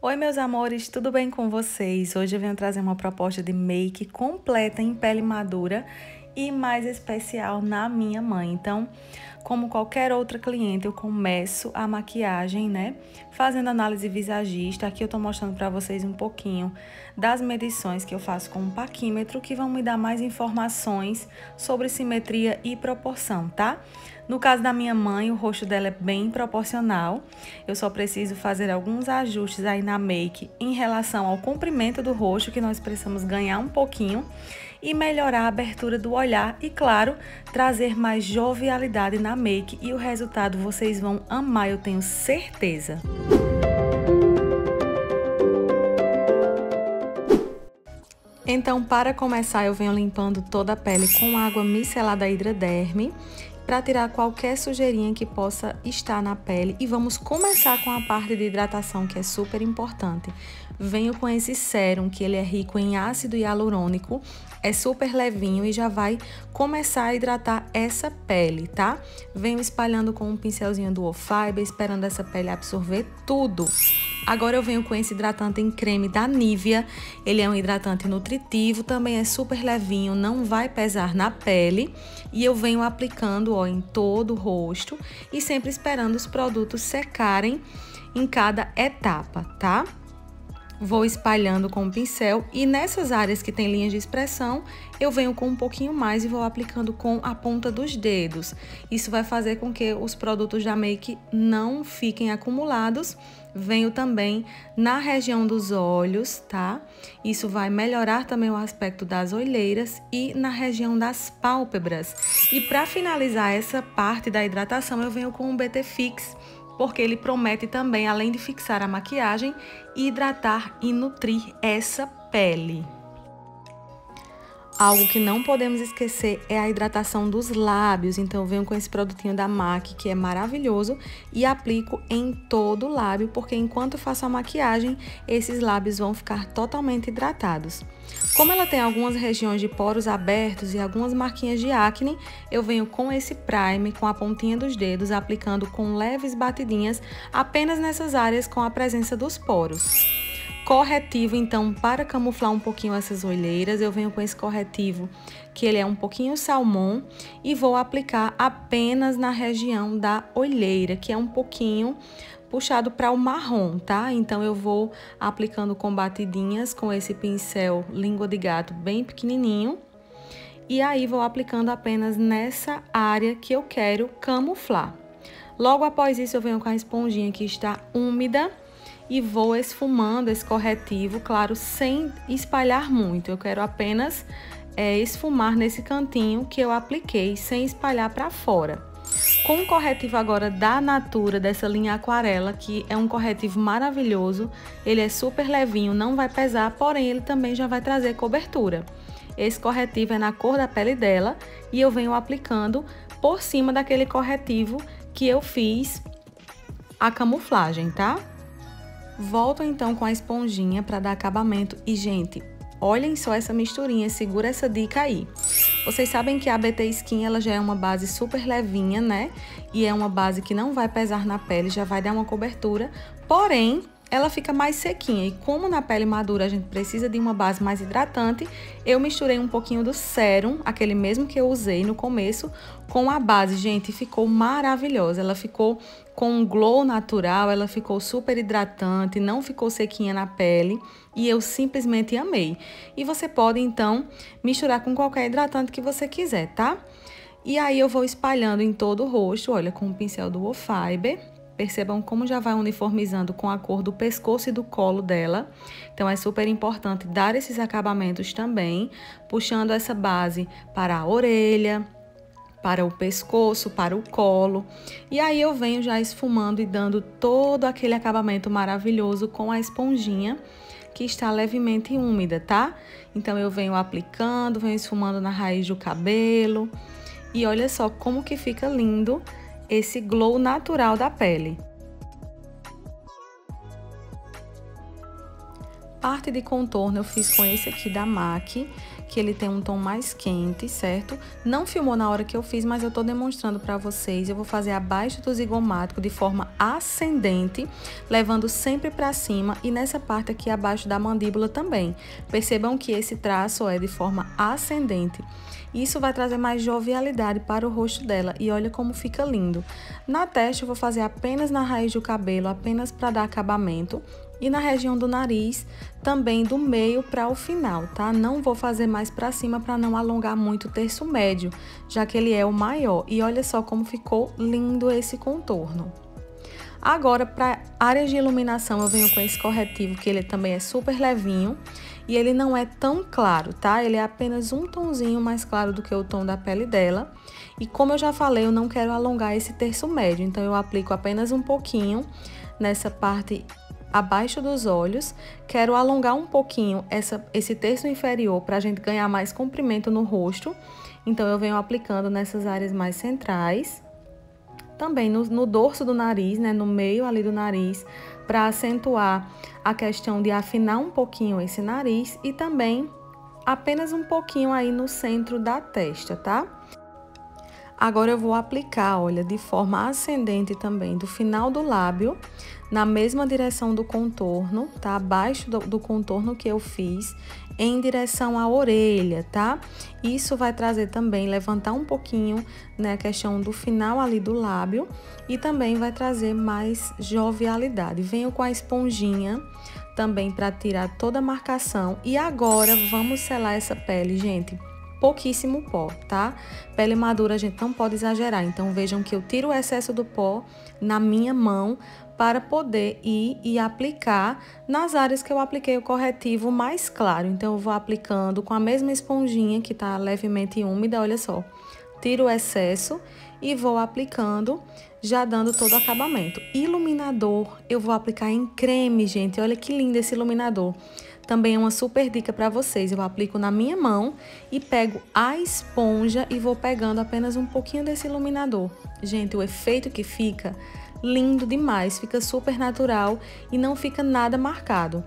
Oi, meus amores, tudo bem com vocês? Hoje eu venho trazer uma proposta de make completa em pele madura e mais especial na minha mãe. Então, como qualquer outra cliente, eu começo a maquiagem, né? Fazendo análise visagista. Aqui eu tô mostrando pra vocês um pouquinho das medições que eu faço com um paquímetro, que vão me dar mais informações sobre simetria e proporção, tá? No caso da minha mãe, o rosto dela é bem proporcional. Eu só preciso fazer alguns ajustes aí na make em relação ao comprimento do rosto, que nós precisamos ganhar um pouquinho, e melhorar a abertura do olhar e, claro, trazer mais jovialidade na make, e o resultado vocês vão amar, eu tenho certeza. Então, para começar, eu venho limpando toda a pele com água micelada Hidraderm, para tirar qualquer sujeirinha que possa estar na pele. E vamos começar com a parte de hidratação, que é super importante. Venho com esse sérum, que ele é rico em ácido hialurônico, é super levinho e já vai começar a hidratar essa pele, tá? Venho espalhando com um pincelzinho do Fiber, esperando essa pele absorver tudo. Agora eu venho com esse hidratante em creme da Nivea. Ele é um hidratante nutritivo, também é super levinho, não vai pesar na pele. E eu venho aplicando, ó, em todo o rosto e sempre esperando os produtos secarem em cada etapa, tá? Vou espalhando com o pincel e nessas áreas que tem linhas de expressão, eu venho com um pouquinho mais e vou aplicando com a ponta dos dedos. Isso vai fazer com que os produtos da make não fiquem acumulados. Venho também na região dos olhos, tá? Isso vai melhorar também o aspecto das olheiras e na região das pálpebras. E para finalizar essa parte da hidratação, eu venho com o BT Fix, porque ele promete também, além de fixar a maquiagem, hidratar e nutrir essa pele. Algo que não podemos esquecer é a hidratação dos lábios, então eu venho com esse produtinho da MAC, que é maravilhoso, e aplico em todo o lábio, porque enquanto eu faço a maquiagem, esses lábios vão ficar totalmente hidratados. Como ela tem algumas regiões de poros abertos e algumas marquinhas de acne, eu venho com esse primer, com a pontinha dos dedos, aplicando com leves batidinhas apenas nessas áreas com a presença dos poros. Corretivo, então, para camuflar um pouquinho essas olheiras, eu venho com esse corretivo, que ele é um pouquinho salmão, e vou aplicar apenas na região da olheira, que é um pouquinho puxado para o marrom, tá? Então, eu vou aplicando com batidinhas com esse pincel língua de gato bem pequenininho, e aí vou aplicando apenas nessa área que eu quero camuflar. Logo após isso, eu venho com a esponjinha que está úmida, e vou esfumando esse corretivo, claro, sem espalhar muito. Eu quero apenas esfumar nesse cantinho que eu apliquei, sem espalhar para fora. Com o corretivo agora da Natura, dessa linha aquarela, que é um corretivo maravilhoso. Ele é super levinho, não vai pesar, porém ele também já vai trazer cobertura. Esse corretivo é na cor da pele dela e eu venho aplicando por cima daquele corretivo que eu fiz a camuflagem, tá? Volto então com a esponjinha para dar acabamento e, gente, olhem só essa misturinha, segura essa dica aí. Vocês sabem que a BT Skin, ela já é uma base super levinha, né? E é uma base que não vai pesar na pele, já vai dar uma cobertura, porém, ela fica mais sequinha. E como na pele madura a gente precisa de uma base mais hidratante, eu misturei um pouquinho do sérum, aquele mesmo que eu usei no começo, com a base. Gente, ficou maravilhosa. Ela ficou com um glow natural, ela ficou super hidratante, não ficou sequinha na pele e eu simplesmente amei. E você pode, então, misturar com qualquer hidratante que você quiser, tá? E aí eu vou espalhando em todo o rosto, olha, com o pincel do Fiber. Percebam como já vai uniformizando com a cor do pescoço e do colo dela. Então, é super importante dar esses acabamentos também, puxando essa base para a orelha, para o pescoço, para o colo. E aí eu venho já esfumando e dando todo aquele acabamento maravilhoso com a esponjinha, que está levemente úmida, tá? Então, eu venho aplicando, venho esfumando na raiz do cabelo. E olha só como que fica lindo esse glow natural da pele. Parte de contorno eu fiz com esse aqui da MAC, que ele tem um tom mais quente, certo? Não filmou na hora que eu fiz, mas eu tô demonstrando pra vocês. Eu vou fazer abaixo do zigomático de forma ascendente, levando sempre pra cima e nessa parte aqui abaixo da mandíbula também. Percebam que esse traço é de forma ascendente. Isso vai trazer mais jovialidade para o rosto dela e olha como fica lindo. Na testa eu vou fazer apenas na raiz do cabelo, apenas para dar acabamento. E na região do nariz, também do meio para o final, tá? Não vou fazer mais para cima para não alongar muito o terço médio, já que ele é o maior. E olha só como ficou lindo esse contorno. Agora, para áreas de iluminação, eu venho com esse corretivo, que ele também é super levinho. E ele não é tão claro, tá? Ele é apenas um tonzinho mais claro do que o tom da pele dela. E como eu já falei, eu não quero alongar esse terço médio, então eu aplico apenas um pouquinho nessa parte abaixo dos olhos. Quero alongar um pouquinho esse terço inferior para a gente ganhar mais comprimento no rosto. Então eu venho aplicando nessas áreas mais centrais. Também no dorso do nariz, né? No meio ali do nariz, para acentuar a questão de afinar um pouquinho esse nariz e também apenas um pouquinho aí no centro da testa, tá? Agora eu vou aplicar, olha, de forma ascendente também do final do lábio, na mesma direção do contorno, tá? Abaixo do contorno que eu fiz, em direção à orelha, tá? Isso vai trazer também, levantar um pouquinho, né, a questão do final ali do lábio e também vai trazer mais jovialidade. Venho com a esponjinha também para tirar toda a marcação e agora vamos selar essa pele, gente. Pouquíssimo pó, tá? Pele madura a gente não pode exagerar, então vejam que eu tiro o excesso do pó na minha mão para poder ir e aplicar nas áreas que eu apliquei o corretivo mais claro. Então eu vou aplicando com a mesma esponjinha que tá levemente úmida, olha só. Tiro o excesso e vou aplicando, já dando todo o acabamento. Iluminador, eu vou aplicar em creme, gente. Olha que lindo esse iluminador. Também é uma super dica para vocês. Eu aplico na minha mão e pego a esponja e vou pegando apenas um pouquinho desse iluminador. Gente, o efeito que fica lindo demais, fica super natural e não fica nada marcado.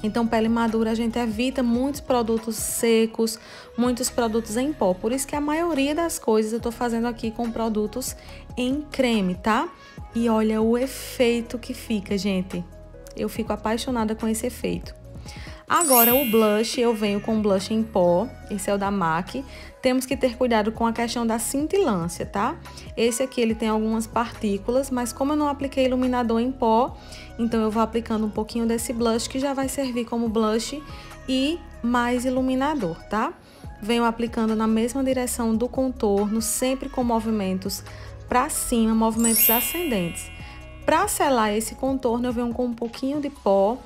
Então, pele madura, a gente evita muitos produtos secos, muitos produtos em pó. Por isso que a maioria das coisas eu tô fazendo aqui com produtos em creme, tá? E olha o efeito que fica, gente. Eu fico apaixonada com esse efeito. Agora, o blush, eu venho com blush em pó, esse é o da MAC. Temos que ter cuidado com a questão da cintilância, tá? Esse aqui, ele tem algumas partículas, mas como eu não apliquei iluminador em pó, então eu vou aplicando um pouquinho desse blush, que já vai servir como blush e mais iluminador, tá? Venho aplicando na mesma direção do contorno, sempre com movimentos pra cima, movimentos ascendentes. Pra selar esse contorno, eu venho com um pouquinho de pó,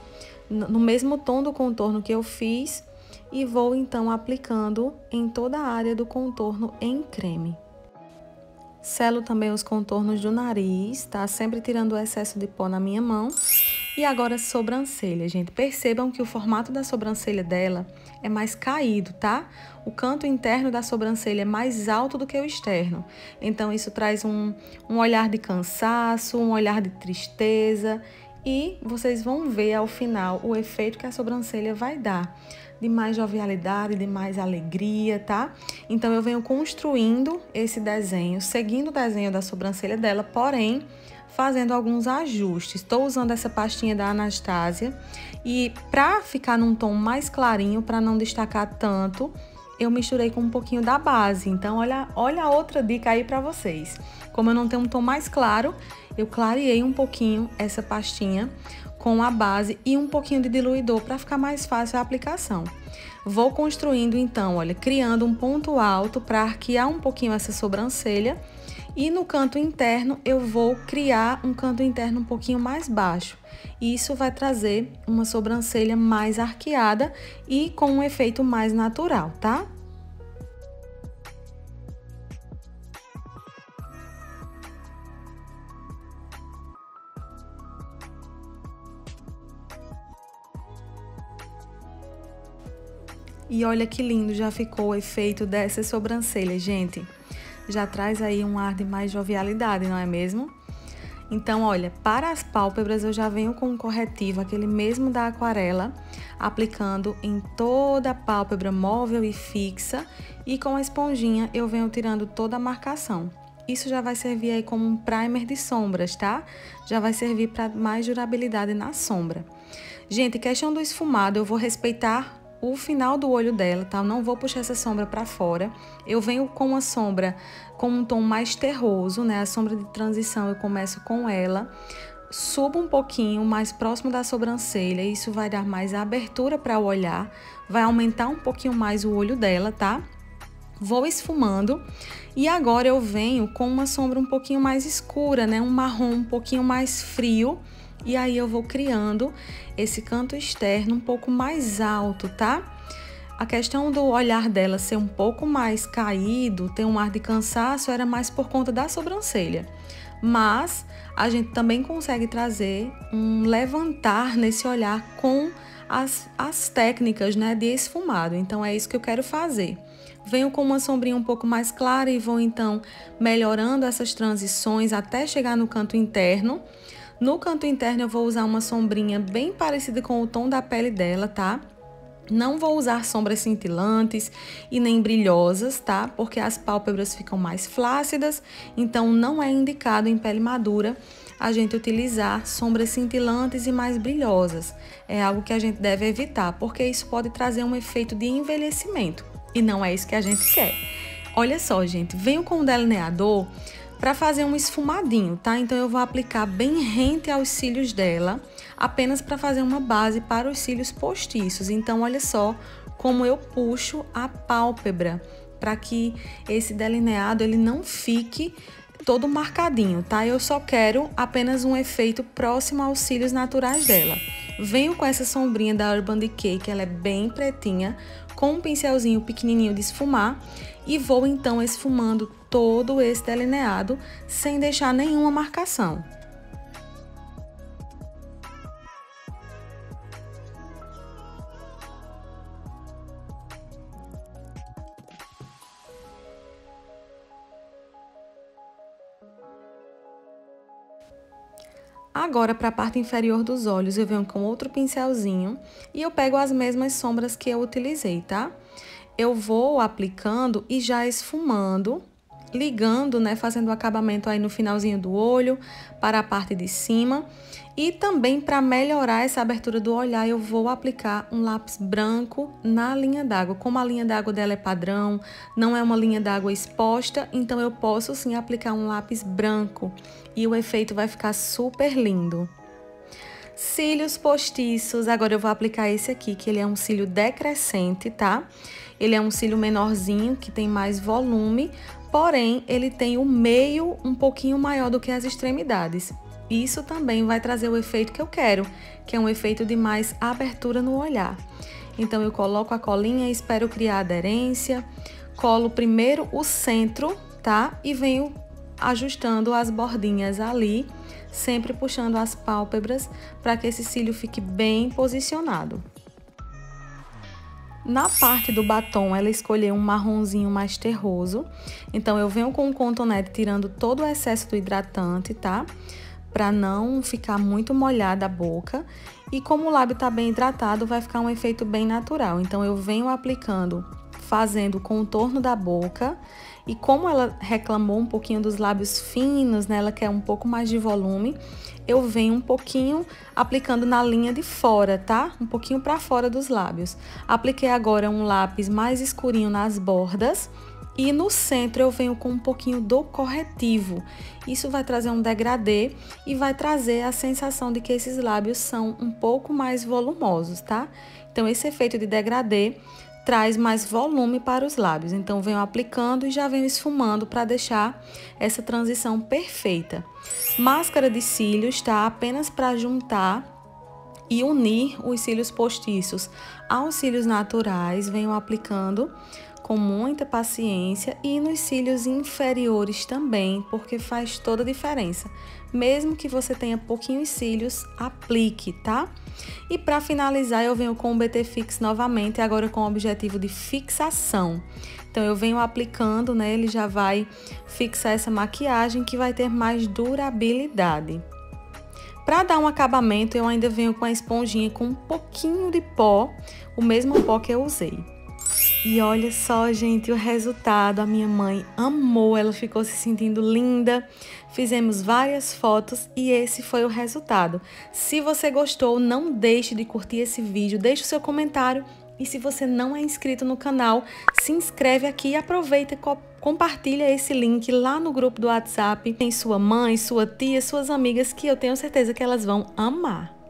no mesmo tom do contorno que eu fiz e vou então aplicando em toda a área do contorno em creme. Selo também os contornos do nariz, tá? Sempre tirando o excesso de pó na minha mão. E agora sobrancelha, gente. Percebam que o formato da sobrancelha dela é mais caído, tá? O canto interno da sobrancelha é mais alto do que o externo. Então isso traz um olhar de cansaço, um olhar de tristeza. E vocês vão ver ao final o efeito que a sobrancelha vai dar, de mais jovialidade, de mais alegria, tá? Então eu venho construindo esse desenho, seguindo o desenho da sobrancelha dela, porém fazendo alguns ajustes. Estou usando essa pastinha da Anastasia e para ficar num tom mais clarinho, para não destacar tanto, eu misturei com um pouquinho da base. Então olha a outra dica aí para vocês. Como eu não tenho um tom mais claro, eu clareei um pouquinho essa pastinha com a base e um pouquinho de diluidor para ficar mais fácil a aplicação. Vou construindo então, olha, criando um ponto alto para arquear um pouquinho essa sobrancelha e no canto interno eu vou criar um canto interno um pouquinho mais baixo. Isso vai trazer uma sobrancelha mais arqueada e com um efeito mais natural, tá? E olha que lindo já ficou o efeito dessa sobrancelha, gente. Já traz aí um ar de mais jovialidade, não é mesmo? Então, olha, para as pálpebras eu já venho com um corretivo, aquele mesmo da aquarela, aplicando em toda a pálpebra móvel e fixa, e com a esponjinha eu venho tirando toda a marcação. Isso já vai servir aí como um primer de sombras, tá? Já vai servir para mais durabilidade na sombra. Gente, questão do esfumado, eu vou respeitar o final do olho dela, tá? Eu não vou puxar essa sombra para fora. Eu venho com uma sombra com um tom mais terroso, né? A sombra de transição eu começo com ela. Subo um pouquinho mais próximo da sobrancelha, isso vai dar mais abertura para o olhar, vai aumentar um pouquinho mais o olho dela, tá? Vou esfumando e agora eu venho com uma sombra um pouquinho mais escura, né? Um marrom um pouquinho mais frio. E aí eu vou criando esse canto externo um pouco mais alto, tá? A questão do olhar dela ser um pouco mais caído, ter um ar de cansaço, era mais por conta da sobrancelha. Mas a gente também consegue trazer um levantar nesse olhar com as técnicas, né, de esfumado. Então é isso que eu quero fazer. Venho com uma sombrinha um pouco mais clara e vou então melhorando essas transições até chegar no canto interno. No canto interno eu vou usar uma sombrinha bem parecida com o tom da pele dela, tá? Não vou usar sombras cintilantes e nem brilhosas, tá? Porque as pálpebras ficam mais flácidas, então não é indicado em pele madura a gente utilizar sombras cintilantes e mais brilhosas. É algo que a gente deve evitar, porque isso pode trazer um efeito de envelhecimento. E não é isso que a gente quer. Olha só, gente, venho com o delineador para fazer um esfumadinho, tá? Então eu vou aplicar bem rente aos cílios dela, apenas para fazer uma base para os cílios postiços. Então olha só como eu puxo a pálpebra para que esse delineado ele não fique todo marcadinho, tá? Eu só quero apenas um efeito próximo aos cílios naturais dela. Venho com essa sombrinha da Urban Decay, que ela é bem pretinha, com um pincelzinho pequenininho de esfumar e vou então esfumando todo esse delineado sem deixar nenhuma marcação. Agora, para a parte inferior dos olhos, eu venho com outro pincelzinho e eu pego as mesmas sombras que eu utilizei, tá? Eu vou aplicando e já esfumando, ligando, né? Fazendo o acabamento aí no finalzinho do olho, para a parte de cima. E também, para melhorar essa abertura do olhar, eu vou aplicar um lápis branco na linha d'água. Como a linha d'água dela é padrão, não é uma linha d'água exposta, então eu posso sim aplicar um lápis branco e o efeito vai ficar super lindo. Cílios postiços, agora eu vou aplicar esse aqui, que ele é um cílio decrescente, tá? Ele é um cílio menorzinho, que tem mais volume, porém ele tem o meio um pouquinho maior do que as extremidades. Isso também vai trazer o efeito que eu quero, que é um efeito de mais abertura no olhar. Então eu coloco a colinha, espero criar aderência, colo primeiro o centro, tá? E venho ajustando as bordinhas ali, sempre puxando as pálpebras para que esse cílio fique bem posicionado. Na parte do batom, ela escolheu um marronzinho mais terroso, então eu venho com o cotonete tirando todo o excesso do hidratante, tá? Para não ficar muito molhada a boca. E como o lábio tá bem hidratado, vai ficar um efeito bem natural. Então eu venho aplicando, fazendo o contorno da boca. E como ela reclamou um pouquinho dos lábios finos, né? Ela quer um pouco mais de volume, eu venho um pouquinho aplicando na linha de fora, tá? Um pouquinho para fora dos lábios. Apliquei agora um lápis mais escurinho nas bordas. E no centro eu venho com um pouquinho do corretivo. Isso vai trazer um degradê e vai trazer a sensação de que esses lábios são um pouco mais volumosos, tá? Então esse efeito de degradê traz mais volume para os lábios. Então venho aplicando e já venho esfumando para deixar essa transição perfeita. Máscara de cílios, tá? Apenas para juntar e unir os cílios postiços aos cílios naturais. Venho aplicando com muita paciência e nos cílios inferiores também, porque faz toda a diferença. Mesmo que você tenha pouquinhos cílios, aplique, tá? E para finalizar, eu venho com o BT Fix novamente, agora com o objetivo de fixação. Então, eu venho aplicando, né? Ele já vai fixar essa maquiagem que vai ter mais durabilidade. Para dar um acabamento, eu ainda venho com a esponjinha com um pouquinho de pó, o mesmo pó que eu usei. E olha só, gente, o resultado. A minha mãe amou, ela ficou se sentindo linda. Fizemos várias fotos e esse foi o resultado. Se você gostou, não deixe de curtir esse vídeo, deixe o seu comentário. E se você não é inscrito no canal, se inscreve aqui e aproveita e compartilha esse link lá no grupo do WhatsApp. Tem sua mãe, sua tia, suas amigas que eu tenho certeza que elas vão amar.